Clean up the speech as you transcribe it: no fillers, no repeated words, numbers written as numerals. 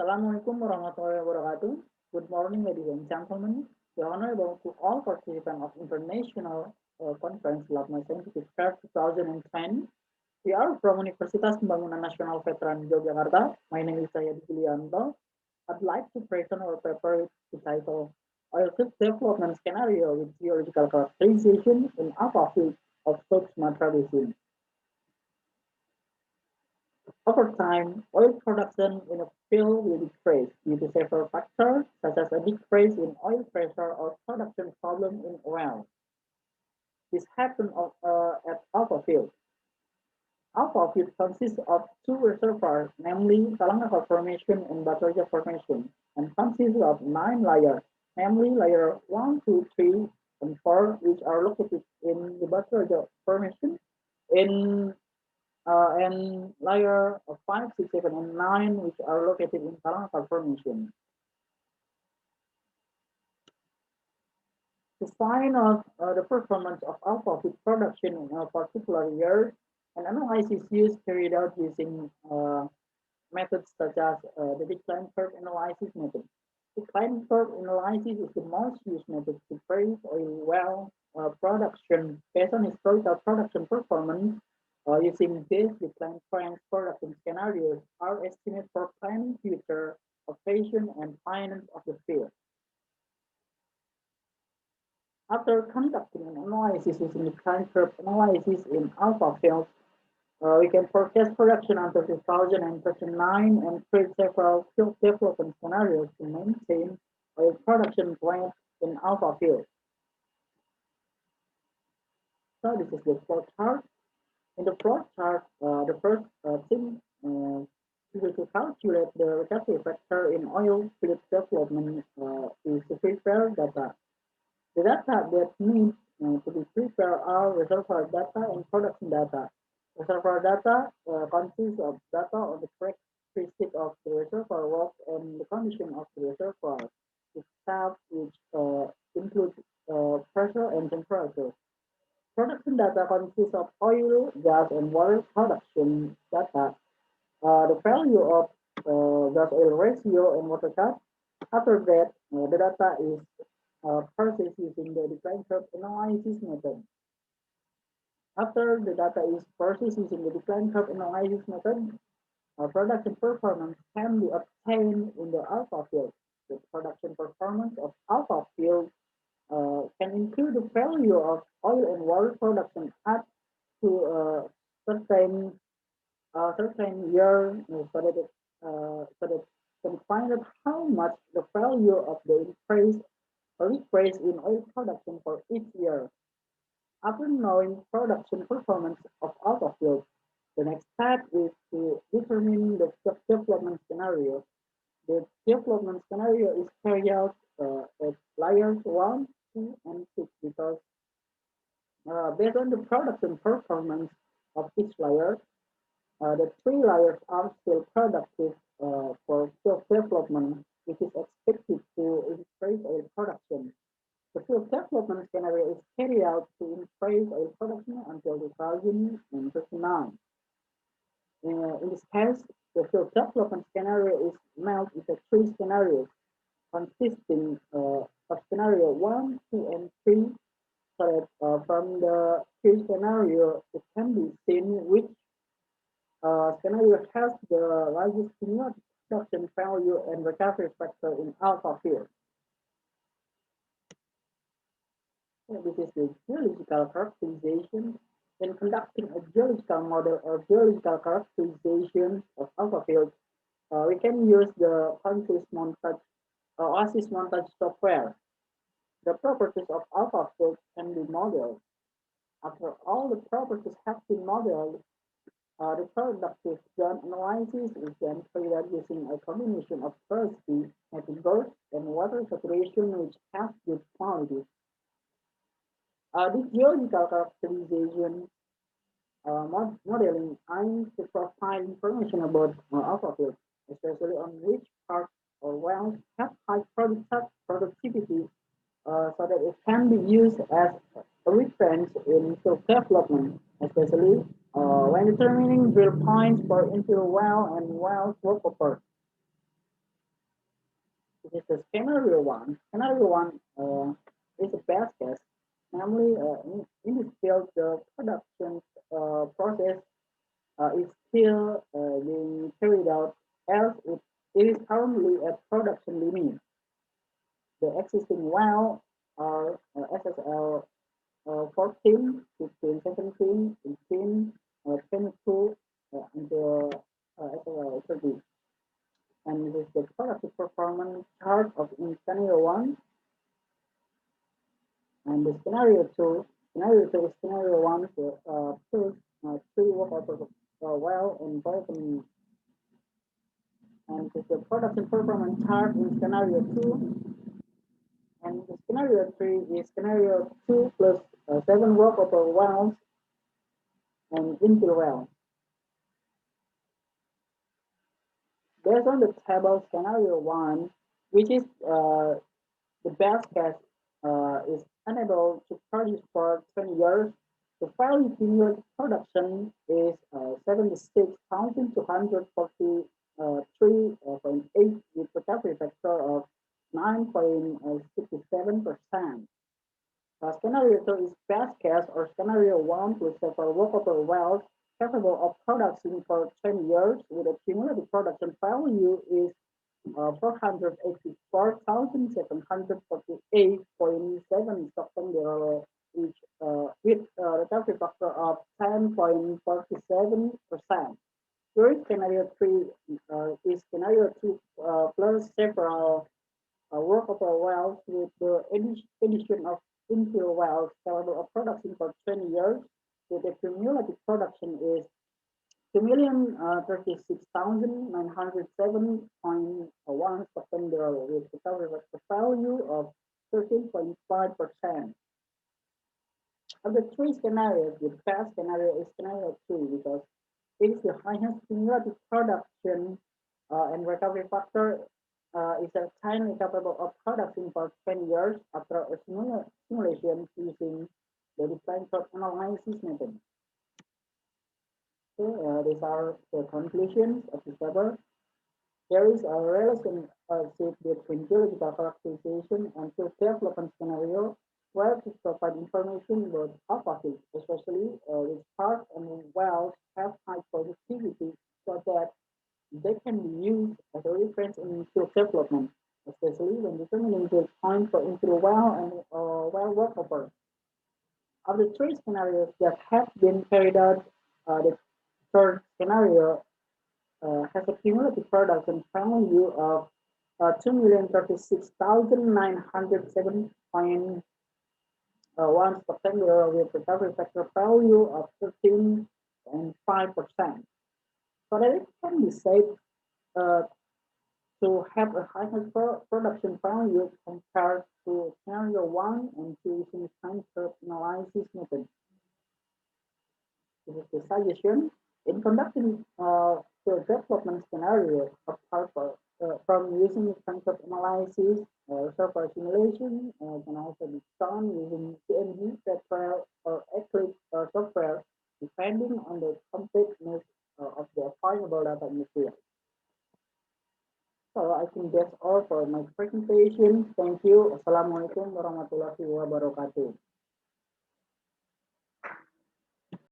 Assalamualaikum warahmatullahi wabarakatuh. Good morning, ladies and gentlemen. The honorable to all participants of International Conference Lab Scientific Fair 2010. We are from Universitas Pembangunan Nasional Veteran Yogyakarta. My name is Julianto. I'd like to present our paper with the title Oil Field Development Scenario with Geological Characterization in Upper Field of South Sumatra Basin. Over time, oil production in a field will decrease due to several factors, such as a decrease in oil pressure or production problem in oil. This happens at alpha field. Alpha field consists of two reservoirs, namely Kalangaka Formation and Batoja Formation, and consists of 9 layers, namely layer 1, 2, 3, and 4, which are located in the Batoja Formation. In and layer of 5, 6, 7, and 9, which are located in Kalangkal Formation. To find out the performance of alpha feed production in a particular year, an analysis is carried out using methods such as the decline curve analysis method. Decline curve analysis is the most used method to predict oil well production based on historical production performance. Using this decline trend production scenarios are estimated for planning future operation and finance of the field. After conducting an analysis using decline curve analysis in alpha fields, we can forecast production until 2039 and create several field development scenarios to maintain oil production rate in alpha fields. So this is the flow chart. In the plot chart, the first thing to calculate the recovery factor in oil field development is to prepare data. The data that need to be prepared are reservoir data and production data. Reservoir data consists of data on the characteristic of the reservoir rock and the condition of the reservoir, itself, which includes pressure and temperature. Production data consists of oil, gas, and water production data. The value of gas-oil ratio and water cut. After that, the data is processed using the decline curve analysis method. After the data is processed using the decline curve analysis method, production performance can be obtained in the alpha field. The production performance of alpha field can include the value of oil and water production up to a certain year, so that can find out how much the value of the increase or decrease in oil production for each year. After knowing production performance of alpha field, the next step is to determine the development scenario. The development scenario is carried out at layers 1, 2, and 6 because based on the production performance of each layer, the 3 layers are still productive for field development, which is expected to increase oil production. The field development scenario is carried out to increase oil production until 2039. In this case, the field development scenario is made into 3 scenarios consisting of scenario 1, 2, and 3. So that from the 3 scenario, it can be seen which scenario has the largest cumulative production value and recovery factor in alpha field. So this is the geological characterization. In conducting a geological model or geological characterization of alpha field, we can use the OASIS montage software. The properties of alpha field can be modeled. After all the properties have been modeled, the productive zone analysis is then carried out using a combination of porosity, method and water saturation, which have good quality. This geological characterization modeling aims to provide information about alpha field, especially on which parts or wells have high productivity, so that it can be used as a reference in field development, especially when determining drill points for infill well and well workover. This is the scenario one. Scenario one is the best case. Namely, in this field, the production process is still being carried out as it is currently at production limit. The existing well are SSL 14, 15, 17, 18, 22 until SSL 30. And this is the productive performance chart of in scenario 1 and the scenario 2. Scenario 2 is scenario 1 for first 3 workover well and Basin. And this is the production performance chart in scenario 2. And the scenario 3 is scenario 2 plus 7 workover wells and infill well. Based on the table scenario 1, which is the best case is unable to produce for 20 years. The value period production is 76,243.8 with recovery factor of 9.67%. Scenario 2 is best case or scenario 1 with several workable wells capable of production for 10 years with a cumulative production value is 484,748.7 stockton barrel each with a recovery factor of 10.47%. During scenario 3 is scenario 2 plus several workable wells with the addition of infill wells capable of production for 20 years with a cumulative production is 2,036,907.1 September with recovery value of 13.5%. Of the three scenarios, the best scenario is scenario 2 because it is the highest cumulative production and recovery factor is a time capable of production for 10 years after a simulation using the decline curve analysis method. So these are the conclusions of this paper. There is a relationship between geological characterization and field development scenario where to provide information about aquatic, especially which parts and wells have high productivity so that they can be used as a reference in field development, especially when determining the time for infill well and well workover. Of the three scenarios that have been carried out, the third scenario has a cumulative production value of 2,036,907.1 September with recovery factor value of 13.5%. So that it can be said uh, to have a higher production value compared to scenario 1 and 2 using time curve analysis method. This is the suggestion. In conducting the development scenario from using concept analysis, reservoir simulation can also be done using CMG, Petrel, or Eclipse software, depending on the completeness of the acquirable data material. So I think that's all for my presentation. Thank you. Assalamualaikum warahmatullahi wabarakatuh.